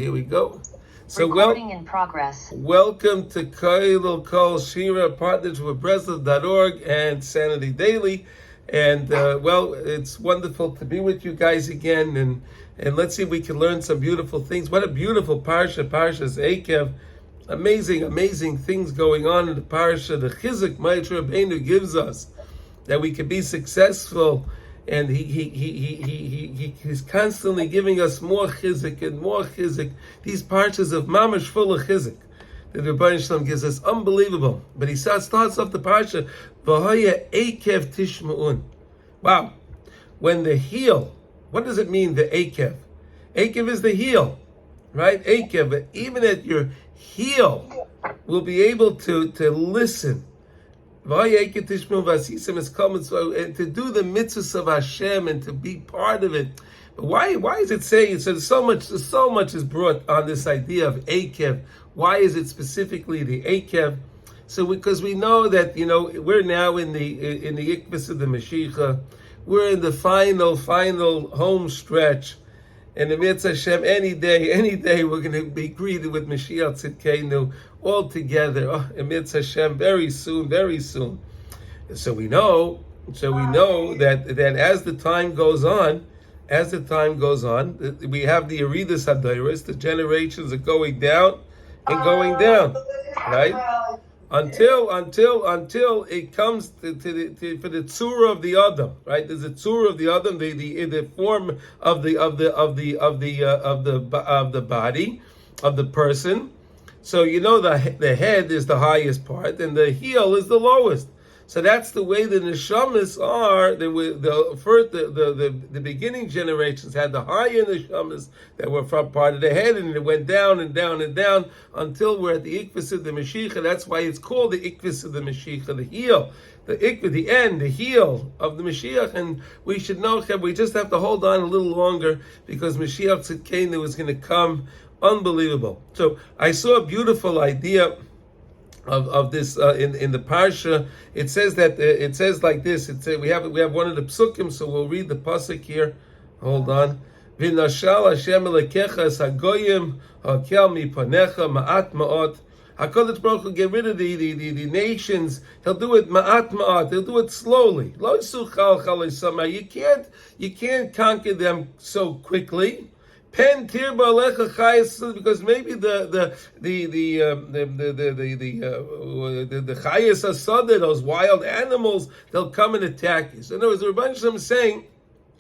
Here we go. So recording in progress. Welcome to Koilel Kol Shira, partners with Breslov.org and Sanity Daily. And it's wonderful to be with you guys again. And let's see if we can learn some beautiful things. What a beautiful parsha, Parshas Eikev. Amazing things going on in the parsha. The chizuk Ma'at Rabbeinu gives us that we can be successful. And he's constantly giving us more chizuk and more chizuk. These parshas of mamash full of chizuk that the Rebbi HaShem gives us, unbelievable. But he starts off the parsha, v'hoya eikev tishma'un. Wow. When the heel, what does it mean, the eikev? Eikev is the heel, right? Eikev, even at your heel, will be able to listen. And to do the mitzvahs of HaShem and to be part of it. But why is it saying so? So much is brought on this idea of Eikev. Why is it specifically the Eikev? So because we know that we're now in the Ikvis of the Mashiach. We're in the final home stretch. And the mitzvah HaShem, any day we're going to be greeted with Mashiach Tzidkeinu all together. And mitzvah HaShem, very soon. So we know that as the time goes on, we have the Aridus Hadairos, the generations are going down, right? Until it comes to for the tzura of the Adam, right? There's a tzura of the Adam, the form of the body of the person. So the head is the highest part, and the heel is the lowest. So that's the way the neshamas are. The beginning generations had the higher neshamas that were from part of the head, and it went down and down and down until we're at the ikvis of the Mashiach. That's why it's called the ikvis of the Mashiach, the heel, the end, the heel of the Mashiach. And we should know that we just have to hold on a little longer because Mashiach Tzidkeinu is going to come. Unbelievable. So I saw a beautiful idea of this in the parsha. It says like this. We have one of the psukim, so we'll read the pasuk here. Hold on. V'nashal Hashem elekecha es hagoyim hakel mipanecha ma'at ma'at. HaKadosh Baruch Hu get rid of the nations. He'll do it ma'at ma'at. He'll do it slowly. Lo yisuchal chalisama. You can't conquer them so quickly. Pen tirba alecha chayes, because maybe the chayes asada, those wild animals, they'll come and attack you. So in other words, the Rebbi HaShem is saying,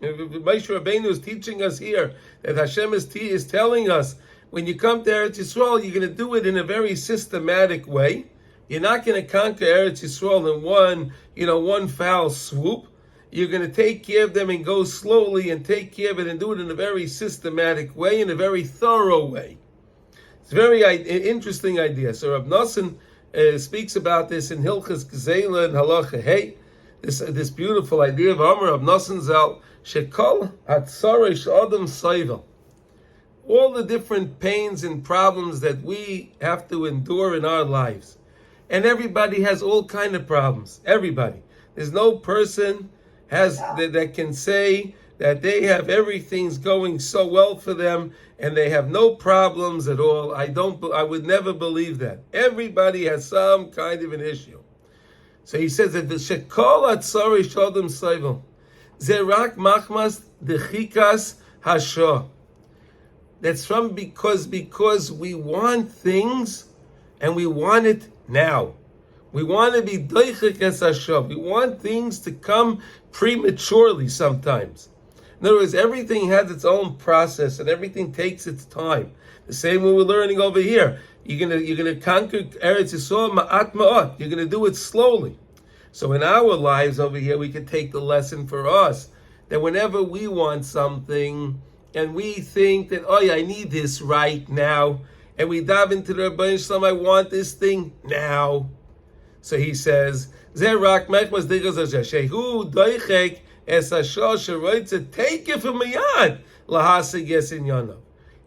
Moshe Rabbeinu is teaching us here that Hashem is telling us when you come to Eretz Yisrael, you're going to do it in a very systematic way. You're not going to conquer Eretz Yisrael in one foul swoop. You're going to take care of them and go slowly and take care of it and do it in a very systematic way, in a very thorough way. It's a very interesting idea. So Rab Nosson speaks about this in Hilchas Gzeila and Halacha Hey. This beautiful idea of Amar Rab Nosson Zal Shekol Hatzaresh Adam Saivel. All the different pains and problems that we have to endure in our lives. And everybody has all kind of problems. Everybody. There's no person that can say that they have everything's going so well for them and they have no problems at all. I would never believe that. Everybody has some kind of an issue. So he says that the shekol atzari shodem saivel zerak machmas dechikas hasha. That's because we want things and we want it now. We want to be doichik es hashav. We want things to come prematurely sometimes. In other words, everything has its own process and everything takes its time. The same way we're learning over here. You're gonna conquer Eretz Yisrael ma'at ma'at. You're gonna do it slowly. So in our lives over here, we can take the lesson for us that whenever we want something and we think that, I need this right now, and we dive into the Rebbi HaShem, I want this thing now. So he says, Zerak mechmas digos shehu doichek es hashah sheroitze take it from miyad lahasig yesin yanav.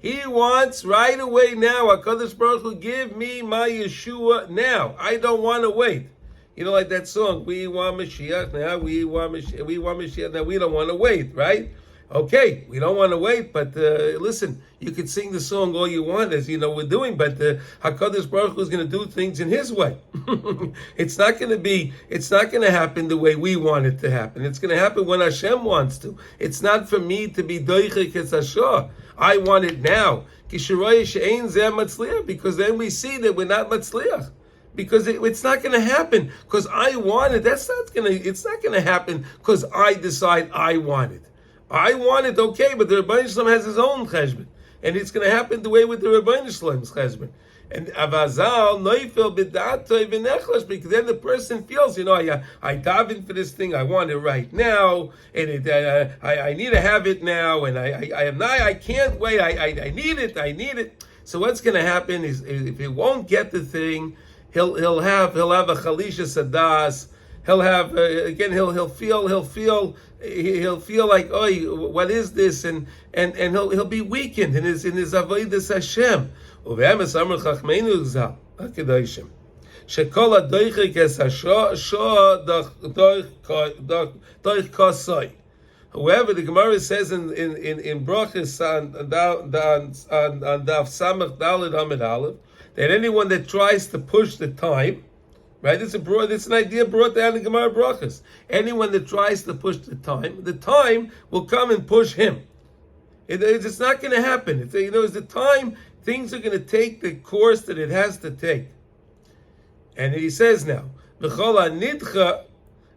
He wants right away now. HaKadosh Baruch Hu, give me my Yeshua now. I don't want to wait. Like that song, we want Mashiach now. We want Mashiach now. We don't want to wait, right? Okay, we don't want to wait, but listen, you can sing the song all you want, as you know we're doing, but HaKadosh Baruch Hu is going to do things in His way. It's not going to happen the way we want it to happen. It's going to happen when Hashem wants to. It's not for me to be doichik es hashah. I want it now. Because then we see that we're not matzliach. Because it's not going to happen because I want it. It's not going to happen because I decide I want it. I want it, okay, but the Rebbi Shalom has his own cheshbon, and it's going to happen the way with the Rebbi Shalom's cheshbon. And Avazal noifel b'datoi v'nechlosh, because then the person feels, I daven for this thing, I want it right now, and I need to have it now, and I can't wait, I need it. So what's going to happen is if he won't get the thing, he'll have a chalisha sadas. He'll have he'll feel like, oh, what is this? And he'll be weakened in his avodas Hashem. Uve'emes amar chachmeinu zal hakadoshim shekol hadoichik es hasho doich kosoi. However, the Gemara says in Brachos on Daf Samach Daled Amid Aleph that anyone that tries to push the time, right? It's an idea brought down in Gemara Brachos. Anyone that tries to push the time will come and push him. It's not going to happen. It's the time, things are going to take the course that it has to take. And he says now, V'chol ha'nidcha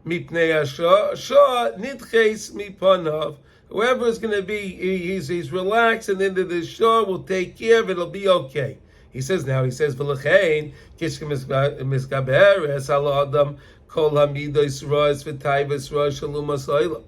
mipnei hashah nidches mipanav. Whoever is going to be, he's relaxed, and then the shah will take care of it. It'll be okay. He says, V'lechein kishkem misgaber es al adam kol hamidos rois v'taivos rois shalom ha'soila.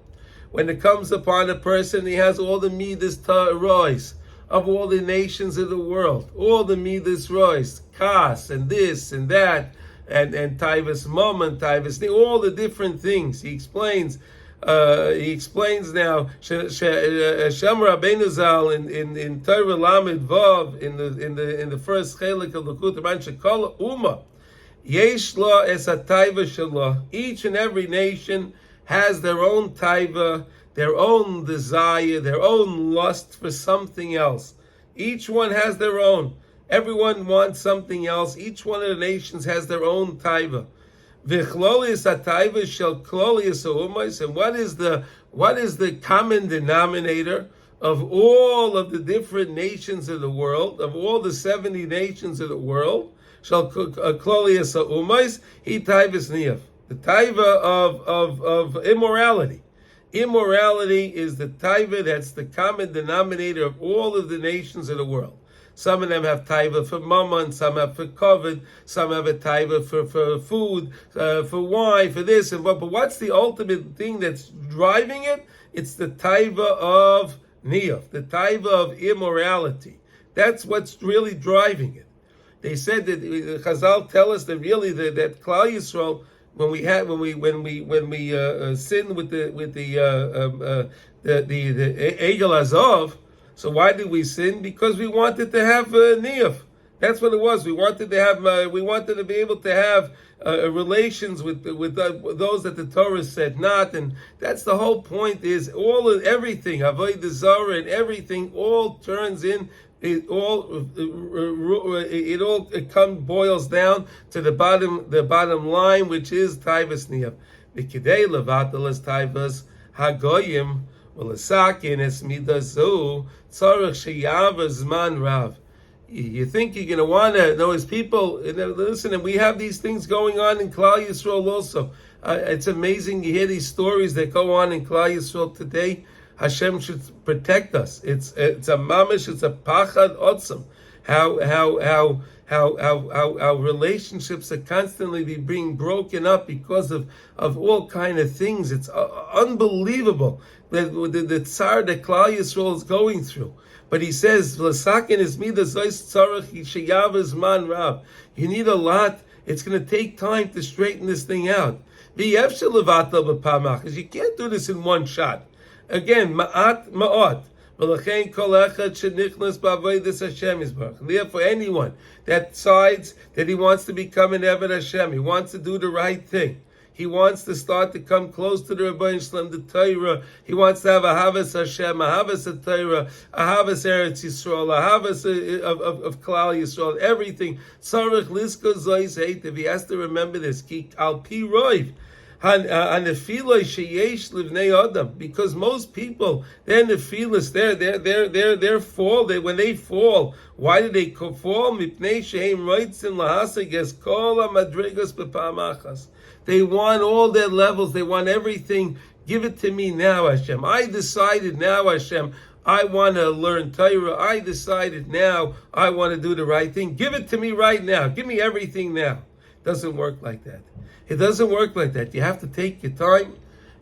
When it comes upon a person, he has all the midas rois of all the nations of the world, all the midas rois, kas and this and that, and taivos mom and taivos, all the different things. He explains now Shem Rabbeinu Zal in Torah Lamed Vav in the first chelik of the Kutuban Shekol Uma Yesh Lo Es HaTaiva Shelo. Each and every nation has their own taiva, their own desire, their own lust for something else. Each one has their own. Everyone wants something else. Each one of the nations has their own taiva. V'chlolius hataiva shel klolius ha'umos. And what is the common denominator of all of the different nations of the world, of all the 70 nations of the world? Shel klolius ha'umos, he taivas niyaf. The taiva of immorality. Immorality is the taiva that's the common denominator of all of the nations of the world. Some of them have taiva for mammon, some have for covet, some have a taiva for food, for wine, for this and what. But what's the ultimate thing that's driving it? It's the taiva of niyaf, the taiva of immorality. That's what's really driving it. They said that Chazal tell us that really that Klal Yisrael, when we sin with the Egel Azov. So why did we sin? Because we wanted to have niyaf. That's what it was. We wanted to have. We wanted to be able to have relations with those that the Torah said not, and that's the whole point. Is everything avodah zarah and everything all turns in. It all boils down to the bottom line, which is taivas niyaf. V'kidei levatalas taivas hagoyim v'lesakin es midazu tzarich sheyava zman rav. You think you're going to want to know his people? Listen, and we have these things going on in Klal Yisrael also. It's amazing. You hear these stories that go on in Klal Yisrael today. Hashem should protect us. It's a mamish. It's a pachad otzam. How relationships are constantly being broken up because of all kind of things. It's unbelievable the tsar that Klal Yisrael is going through. But he says, "L'sakin is midas zois tzarich sheyavas man rav." You need a lot. It's going to take time to straighten this thing out. Because you can't do this in one shot. Again, ma'at ma'ot. Therefore, anyone that decides that he wants to become an Eved Hashem, he wants to do the right thing, He wants to start to come close to the Rebbeinu Shalom, the Torah. He wants to have Ahavas Hashem, Ahavas Torah, Ahavas Eretz Yisrael, Ahavas of Klal Yisrael, everything. Tzarich Liska Zois Heitev. He has to remember this. Ki Al Pi Roiv. Because most people, they're nefilas, they're fall. When they fall, why do they fall? They want all their levels. They want everything. Give it to me now, Hashem. I decided now, Hashem. I want to learn Torah. I decided now. I want to do the right thing. Give it to me right now. Give me everything now. Doesn't work like that. It doesn't work like that. You have to take your time,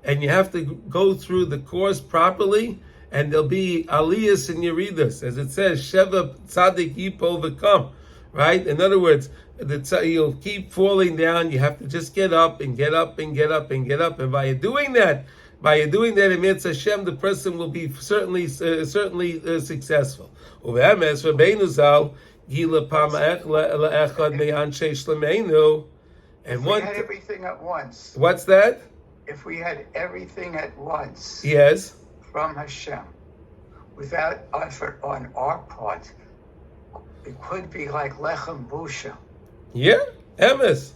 and you have to go through the course properly, and there'll be aliyahs and yeridas, as it says, Sheva Tzadik Yipol V'Kam, right? In other words, you'll keep falling down. You have to just get up and get up and get up and get up, and by doing that, in Mitzvah Hashem, the person will be certainly successful. Uve'emes Rabbeinu Zal Gila Pama'ech Le'echad Me'anshei Shlemeinu. And we had everything at once. What's that? If we had everything at once. Yes. From Hashem, without effort on our part, it could be like lechem busha. Yeah, emes.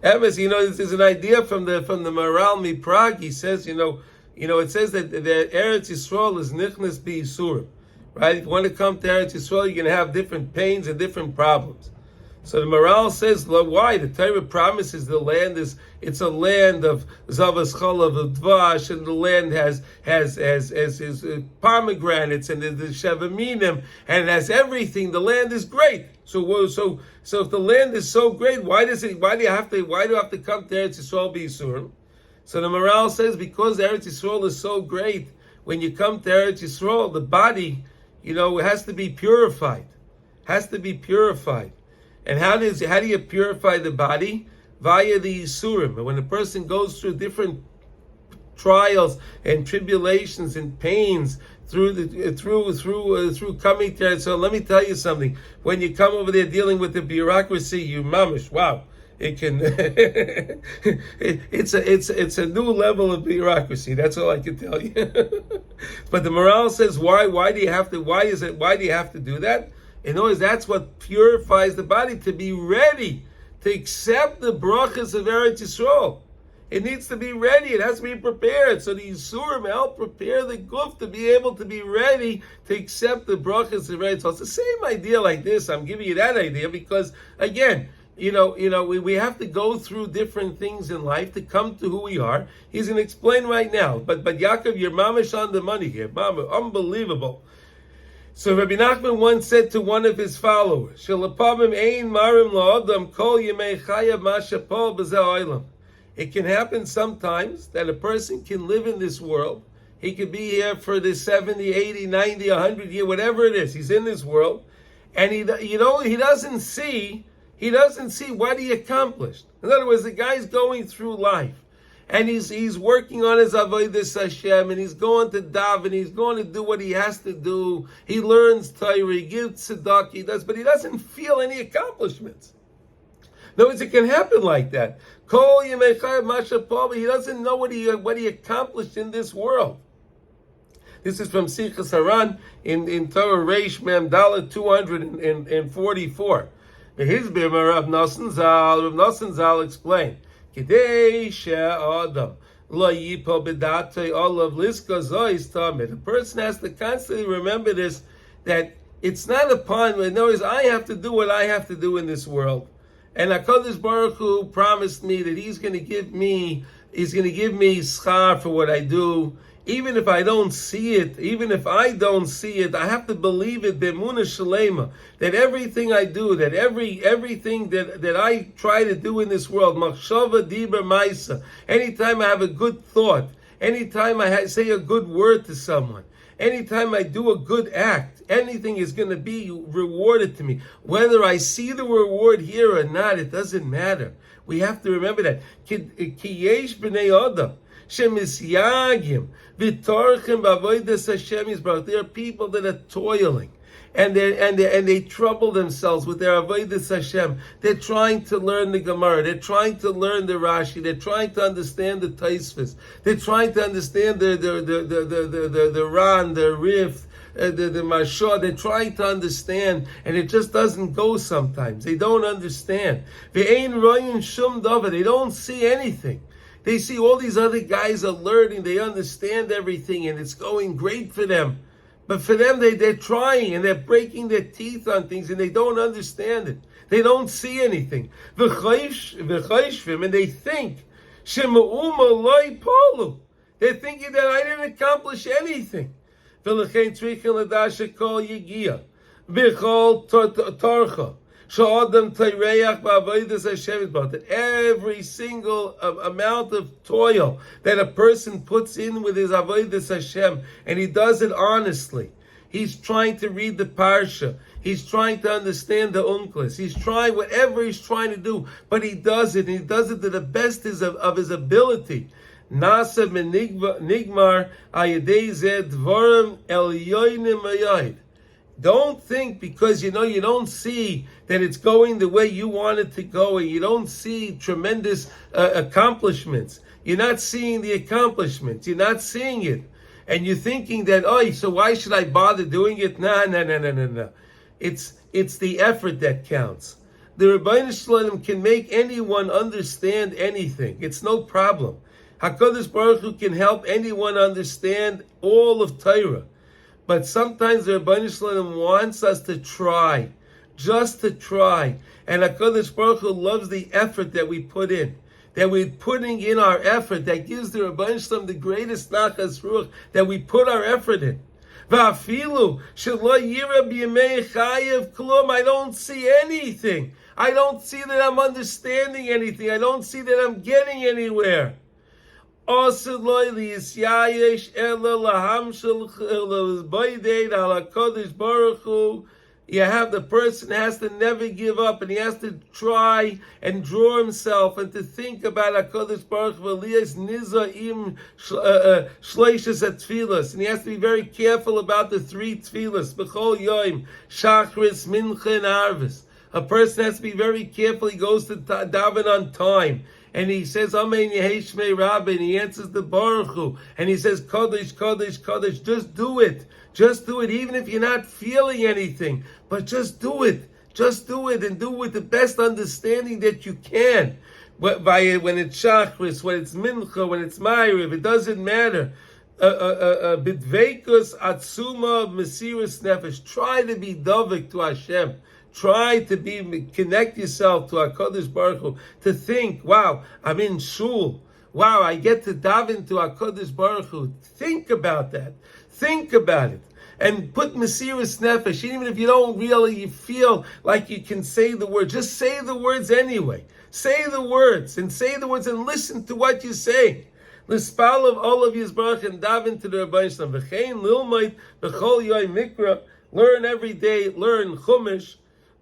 This is an idea from the Maral Mi Prague. He says, it says that Eretz Yisrael is nichnas b'yisurim, right? If you want to come to Eretz Yisrael, you're going to have different pains and different problems. So the Maral says, why? The Torah promises the land it's a land of Zavas Cholav, of Dvash, and the land has pomegranates and the Shevaminim, and it has everything. The land is great. So if the land is so great, why do you have to come to Eretz Yisrael b'Yisurim? So the Maral says, because Eretz Yisrael is so great, when you come to Eretz Yisrael, the body, it has to be purified. And how do you purify the body? Via the Yisurim. And when a person goes through different trials and tribulations and pains through coming there. So let me tell you something. When you come over there dealing with the bureaucracy, you mamish, wow. It can it's a new level of bureaucracy. That's all I can tell you. But the Maral says, why do you have to do that? In other words, that's what purifies the body, to be ready to accept the brachas of Eretz Yisrael. It needs to be ready. It has to be prepared. So the Yisurim help prepare the guf to be able to be ready to accept the brachas of Eretz Yisrael. It's the same idea like this. I'm giving you that idea because, again, we have to go through different things in life to come to who we are. He's going to explain right now. But Yaakov, you're mamish on the money here. Mama, unbelievable. So Rabbi Nachman once said to one of his followers, it can happen sometimes that a person can live in this world. He could be here for the 70, 80, 90, 100 years, whatever it is. He's in this world. And he doesn't see what he accomplished. In other words, the guy's going through life. And he's working on his avodas Hashem, and he's going to daven, he's going to do what he has to do. He learns Torah, he gives tzedakah, but he doesn't feel any accomplishments. In other words, it can happen like that. Kol yemei chayav masha po, but he doesn't know what he accomplished in this world. This is from Sichas Haran in Torah Reish Mem Dalet 244. His Bimar Rav Nosson Zal explained. The person has to constantly remember this, that it's not upon, in other words, I have to do what I have to do in this world. And HaKadosh Baruch Hu promised me that He's going to give me schar for what I do. Even if I don't see it, I have to believe it, b'emunah shalema, that everything I do, that everything that I try to do in this world, machshava dibur ma'isa, anytime I have a good thought, anytime I say a good word to someone, anytime I do a good act, anything is going to be rewarded to me. Whether I see the reward here or not, it doesn't matter. We have to remember that. Ki yesh b'nei adam. There are people that are toiling and they trouble themselves with their avodas Hashem. They're trying to learn the Gemara. They're trying to learn the Rashi. They're trying to understand the Taisvis. They're trying to understand the Ran, the Rif, the Mashah. They're trying to understand, and it just doesn't go sometimes. They don't understand. Ve'ein royin shum davar. They don't see anything. They see all these other guys are learning. They understand everything, and it's going great for them. But for them, they're trying and they're breaking their teeth on things and they don't understand it. They don't see anything. And they think, they're thinking that I didn't accomplish anything. That every single amount of toil that a person puts in with his avodas Hashem, and he does it honestly. He's trying to read the parsha. He's trying to understand the unklis. He's trying whatever he's trying to do, but he does it, and he does it to the best of his ability. Nasa nigmar ayedei zeh dvarim el yoinim ayid. Don't think because you don't see that it's going the way you want it to go, and you don't see tremendous accomplishments. You're not seeing the accomplishments. You're not seeing it. And you're thinking that, so why should I bother doing it? No. It's the effort that counts. The Rebbeinu Shalom can make anyone understand anything. It's no problem. HaKadosh Baruch Hu can help anyone understand all of Torah. But sometimes the Rebbeinu Shalom wants us to try, just to try. And HaKadosh Baruch Hu loves the effort that we put in, that we're putting in our effort, that gives the Rebbeinu Shalom the greatest nachas ruach, that we put our effort in. Va'afilu shelo yira b'yemei chayev klum. I don't see anything. I don't see that I'm understanding anything. I don't see that I'm getting anywhere. You have the person has to never give up, and he has to try and draw himself and to think about HaKadosh Baruch Hu, and he has to be very careful about the 3 tefillas, B'chol Yom, Shachris, Mincha, and Arvis. A person has to be very careful. He goes to daven on time. And he says, Amen Yehei Shmei Rabbi, and he answers the Baruch Hu, and he says, Kodesh, Kodesh, Kodesh. Just do it. Just do it, even if you're not feeling anything. But just do it. Just do it, and do it with the best understanding that you can. When it's Shachris, when it's Mincha, when it's Ma'ariv, it doesn't matter. Bidveikus Atzuma Mesiris Nefesh. Try to be Dovik to Hashem. Try to connect yourself to HaKadosh Baruch Hu, to think, wow, I'm in shul. Wow, I get to daven to HaKadosh Baruch Hu. Think about that. Think about it. And put Mesiris Nefesh, even if you don't really feel like you can say the words, just say the words anyway. Say the words and listen to what you say. L'spal of all of Yisbarach and daven to the Rebbeinu Shalom. V'chein lilmait b'chol yoy mikra. Learn every day, learn Chumash.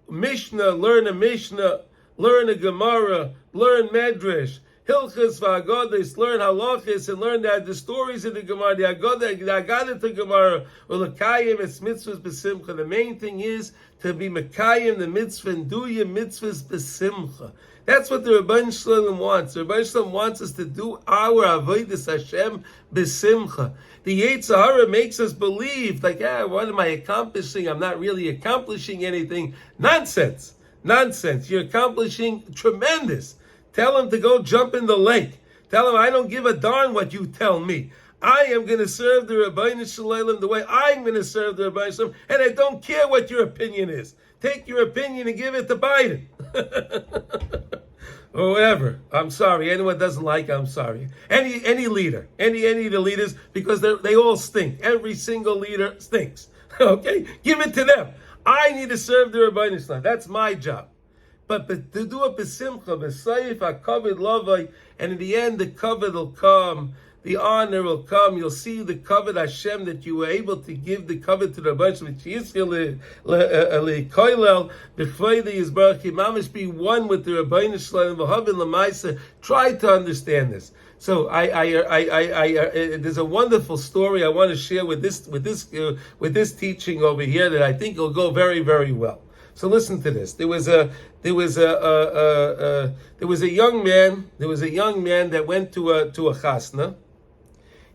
Mishnah, learn a Mishnah, learn a Gemara, learn Medrash, Hilchas v'Agodas, learn Halachas, and learn the stories of the Gemara, the Agadah to Gemara, or L'kayim its mitzvahs b'simcha. The main thing is to be Mekayim the mitzvah and do your mitzvahs b'simcha. That's what the Rebbeinu Shalom wants. The Rebbeinu Shalom wants us to do our avodas Hashem b'simcha. The Yetzer Hara makes us believe, like, what am I accomplishing? I'm not really accomplishing anything. Nonsense. You're accomplishing tremendous. Tell him to go jump in the lake. Tell him, I don't give a darn what you tell me. I am going to serve the Rebbeinu Shalom the way I'm going to serve the Rebbeinu Shalom, and I don't care what your opinion is. Take your opinion and give it to Biden. Or whatever. I'm sorry. Anyone doesn't like it, I'm sorry. Any leader. Any of the leaders, because they all stink. Every single leader stinks. Okay? Give it to them. I need to serve the Rebbeinu Shalom. That's my job. But to do it b'simcha, b'sayif, ha'kavod lavai, and in the end, the kavod will come. The honor will come. You'll see the kavod Hashem that you were able to give the kavod to the Rebbeinu Shalom. Mamish be one with the Rebbeinu Shalom. Try to understand this. So there's a wonderful story I want to share with this teaching over here that I think will go very, very well. So listen to this. There was a young man that went to a chasna.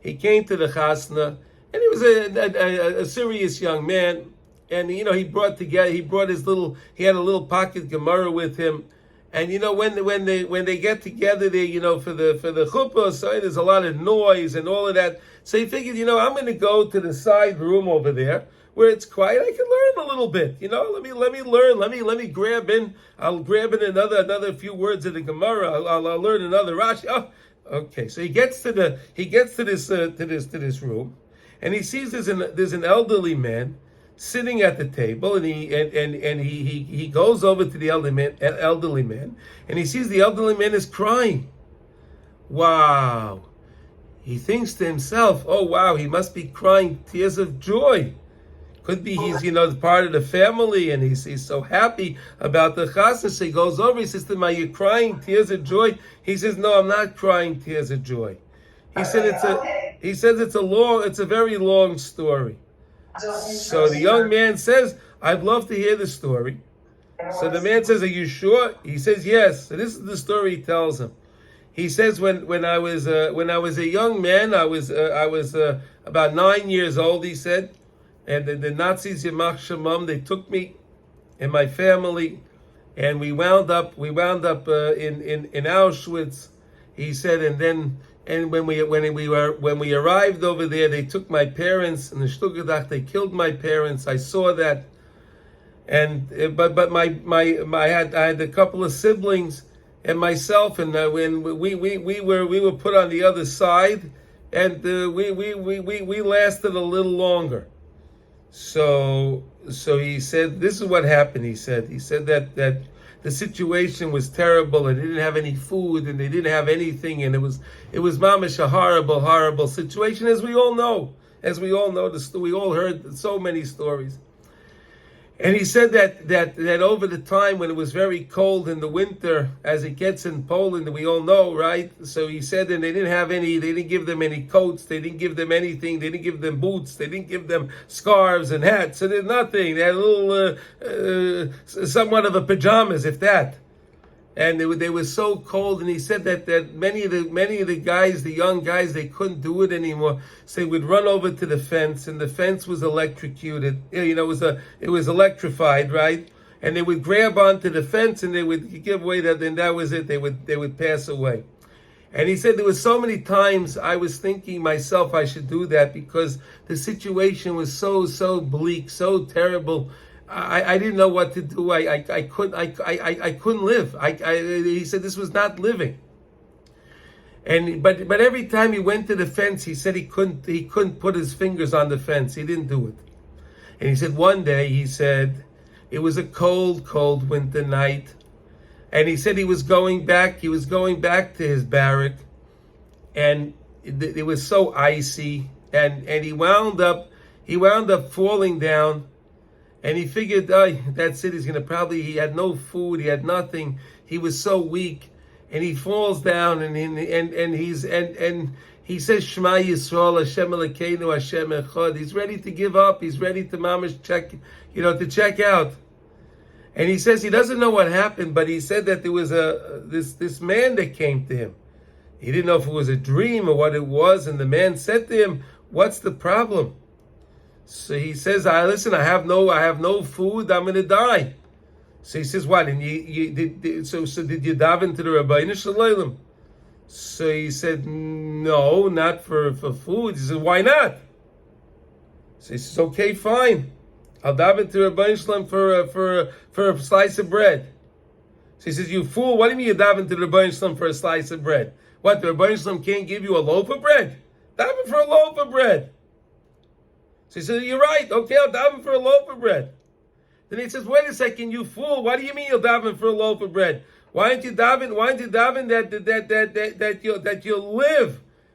He came to the chasna, and he was a serious young man. And he brought he had a little pocket Gemara with him. And when they get together there, for the chuppah, so there's a lot of noise and all of that. So he figured, I'm going to go to the side room over there where it's quiet. I can learn a little bit. Let me learn. Let me grab in. I'll grab in another few words of the Gemara. I'll learn another Rashi. Oh, okay. So he gets to this room, and he sees there's an elderly man sitting at the table, and he goes over to the elderly man, and he sees the elderly man is crying. Wow. He thinks to himself, oh wow, he must be crying tears of joy. Could be he's part of the family, and he's so happy about the chasna. So he goes over, he says to him, are you crying tears of joy? He says, no, I'm not crying tears of joy. He said it's a very long story. So the young man says, I'd love to hear the story. So the man says, are you sure? He says, yes. So this is the story he tells him. He says, when I was a young man, I was about 9 years old, he said, and the Nazis, Yamach Shemam, they took me and my family, and we wound up in Auschwitz. He said, and when we arrived over there, they took my parents in the Shtugadach. They killed my parents. I saw that, and but I had a couple of siblings and myself, and when we were put on the other side, and we lasted a little longer. So he said, this is what happened. He said that the situation was terrible, and they didn't have any food, and they didn't have anything, and it was mamish a horrible situation, as we all know. We all heard so many stories. And he said that over the time when it was very cold in the winter, as it gets in Poland, we all know, right? So he said that they didn't give them any coats, they didn't give them anything, they didn't give them boots, they didn't give them scarves and hats, so there's nothing. They had a little, somewhat of a pajamas, if that. And they were so cold, and he said that many of the guys, the young guys, they couldn't do it anymore. So they would run over to the fence, and the fence was electrocuted. It was electrified, right? And they would grab onto the fence, and they would give way. Then that was it. They would pass away. And he said there were so many times I was thinking myself I should do that, because the situation was so bleak, so terrible. I didn't know what to do. I couldn't live. He said this was not living. But every time he went to the fence, he said he couldn't put his fingers on the fence. He didn't do it. And he said one day, he said it was a cold winter night, and he said he was going back to his barrack, and it was so icy, and he wound up falling down. And he figured, that's it. He had no food. He had nothing. He was so weak, and he falls down, and he says, Shema Yisrael, Hashem Elokeinu, Hashem Echad. He's ready to give up. He's ready to mamish check out. And he says he doesn't know what happened, but he said that there was this man that came to him. He didn't know if it was a dream or what it was, and the man said to him, "What's the problem?" So he says, listen, I have no food, I'm going to die. So he says, what? And did you daven to the Rabbeinu Shalom? So he said, no, not for food. He said, why not? So he says, okay, fine. I'll daven to Rabbeinu Shalom for a slice of bread. So he says, you fool, what do you mean you daven to the Rabbeinu Shalom for a slice of bread? What, the Rabbeinu Shalom can't give you a loaf of bread? Daven for a loaf of bread. So he says, you're right. Okay, I'll daven for a loaf of bread. Then he says, wait a second, you fool. What do you mean you'll daven for a loaf of bread? Why aren't you daven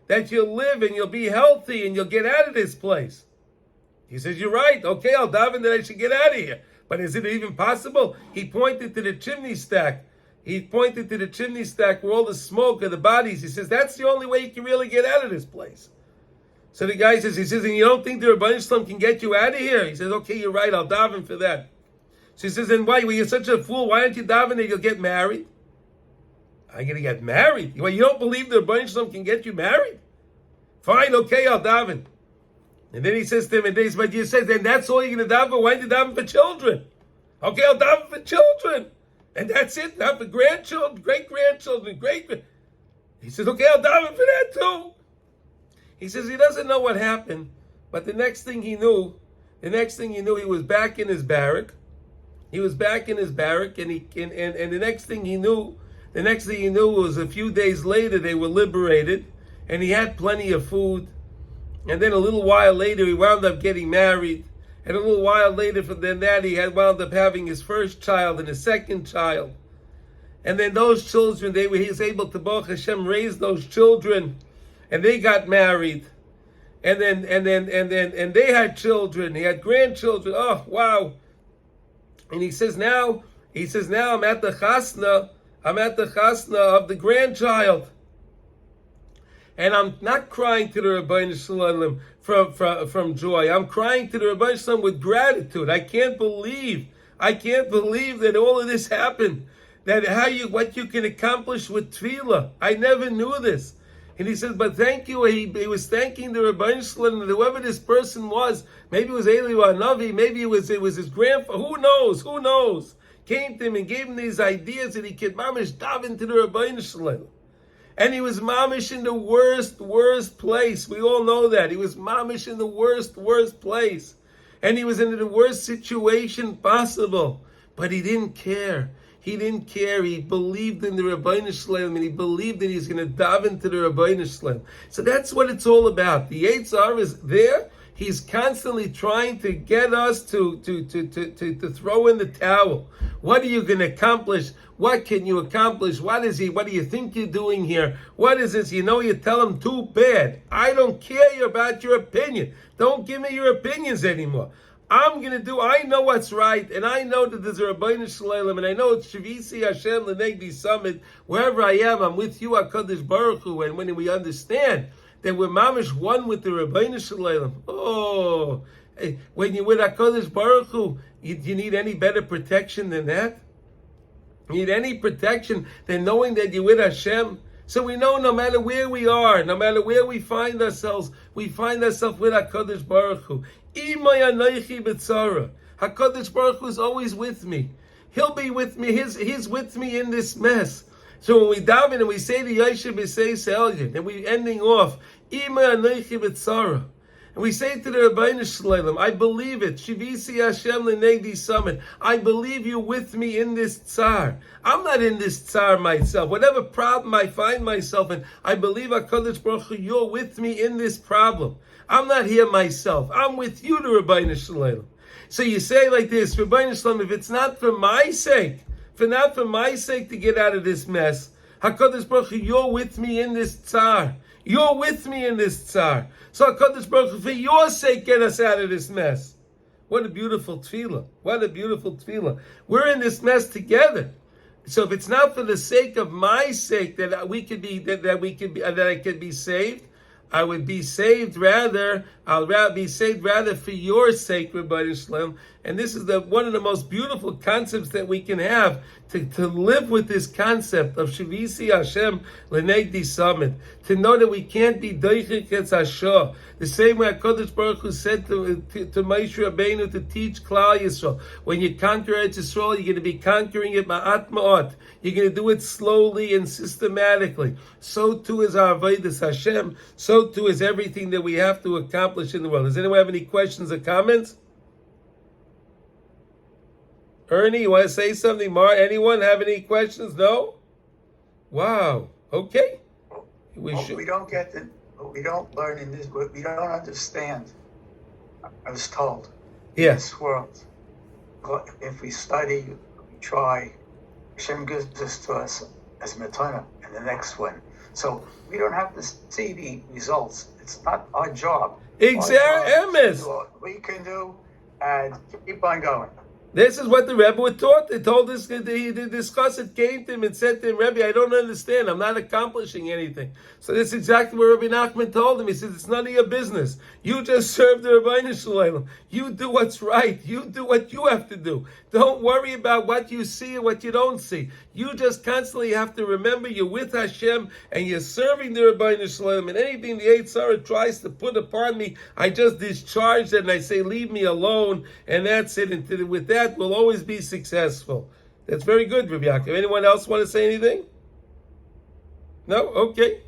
that you'll live and you'll be healthy and you'll get out of this place? He says, you're right. Okay, I'll daven that I should get out of here. But is it even possible? He pointed to the chimney stack. He pointed to the chimney stack where all the smoke of the bodies. He says, that's the only way you can really get out of this place. So the guy says, and you don't think the Rebbeinu Shalom can get you out of here? He says, okay, you're right, I'll daven for that. So he says, then why? Well, you're such a fool. Why aren't you davening? You'll get married. I'm going to get married? Well, you don't believe the Rebbeinu Shalom can get you married? Fine, okay, I'll daven. And then he says to him, but you said, then that's all you're going to daven for? Why don't you daven for children? Okay, I'll daven for children. And that's it, not for grandchildren, great-grandchildren, He says, okay, I'll daven for that too. He says he doesn't know what happened, but the next thing he knew, he was back in his barrack. He was back in his barrack, and the next thing he knew was a few days later they were liberated, and he had plenty of food. And then a little while later he wound up getting married. And a little while later than that, he had wound up having his first child and his second child. And then those children, he was able to, Baruch Hashem, raise those children, and they got married. And then they had children. He had grandchildren. Oh, wow. And he says now I'm at the chasna of the grandchild. And I'm not crying to the Rebbeinu Shalom from joy. I'm crying to the Rebbeinu Shalom with gratitude. I can't believe that all of this happened. That what you can accomplish with tefillah. I never knew this. And he says, but thank you. He was thanking the Rebbeinu Shalom, and whoever this person was, maybe it was Eliyahu Navi, maybe it was his grandfather. Who knows? Came to him and gave him these ideas that he could mamish daven to the Rebbeinu Shalom. And he was mamish in the worst place. We all know that. He was mamish in the worst place. And he was in the worst situation possible. But he didn't care. He believed in the Rebbeinu Shalom, and he believed that he's going to daven to the Rebbeinu Shalom. So that's what it's all about. The Yetzer is there. He's constantly trying to get us to throw in the towel. What are you going to accomplish? What can you accomplish? What do you think you're doing here? What is this? You tell him too bad. I don't care about your opinion. Don't give me your opinions anymore. I know what's right, and I know that there's a Rebbeinu Shalom, and I know it's Shavisi HaShem L'Negdi Summit. Wherever I am, I'm with you, HaKadosh Baruch Hu, and when we understand that we're mamish one with the Rebbeinu Shalom, when you're with HaKadosh Baruch Hu, you need any better protection than that? You need any protection than knowing that you're with HaShem? So we know no matter where we are, no matter where we find ourselves with HaKadosh Baruch Hu. HaKadosh Baruch Hu is always with me. He'll be with me. He's with me in this mess. So when we daven and we say the Yoshev B'Sei Selyon, and we're ending off, Ima Anoichi B'Tzara, and we say to the Rebbeinu Shalom, I believe it. Shivisi Hashem L'Negdi Summit. I believe you're with me in this tsar. I'm not in this tsar myself. Whatever problem I find myself in, I believe HaKadosh Baruch Hu, you're with me in this problem. I'm not here myself. I'm with you, the Rebbeinu Shalom. So you say like this, Rebbeinu Shalom, if it's not for my sake, to get out of this mess, HaKadosh Baruch Hu, you're with me in this tsar. You're with me in this tsar. So HaKadosh Baruch Hu, for your sake, get us out of this mess. What a beautiful tefillah. What a beautiful tefillah. We're in this mess together. So if it's not for the sake of my sake that I could be saved, I would be saved rather. I'll be saved rather for your sake, Rebbeinu Shalom. And this is one of the most beautiful concepts that we can have, to live with this concept of Shavisi Hashem L'Negdi Summit. To know that we can't be Doichik Etz Hashah. The same way HaKadosh Baruch Hu said to Moshe Rabbeinu to teach Klal Yisrael, when you conquer Eretz Yisrael, you're going to be conquering it ma'at ma'at. You're going to do it slowly and systematically. So too is our Avodas Hashem. So too is everything that we have to accomplish in the world. Does anyone have any questions or comments? Ernie, you want to say something? Mar, anyone have any questions? No? Wow. Okay. We don't learn in this, we don't understand. I was told. Yeah. In this world, if we study, we try, Hashem gives this to us as matana in the next one. So we don't have to see the results. It's not our job. Exactly. We can do and keep on going. This is what the Rebbe was taught. They told us, he discussed it, came to him and said to him, Rebbe, I don't understand. I'm not accomplishing anything. So that's exactly what Rabbi Nachman told him. He said, it's none of your business. You just serve the Rebbeinu Shalom. You do what's right. You do what you have to do. Don't worry about what you see and what you don't see. You just constantly have to remember you're with HaShem and you're serving the Rebbeinu Shalom. And anything the Eitzara tries to put upon me, I just discharge it and I say, leave me alone. And that's it. And with that, we'll always be successful. That's very good, Rabbi Yaakov. Anyone else want to say anything? No? Okay.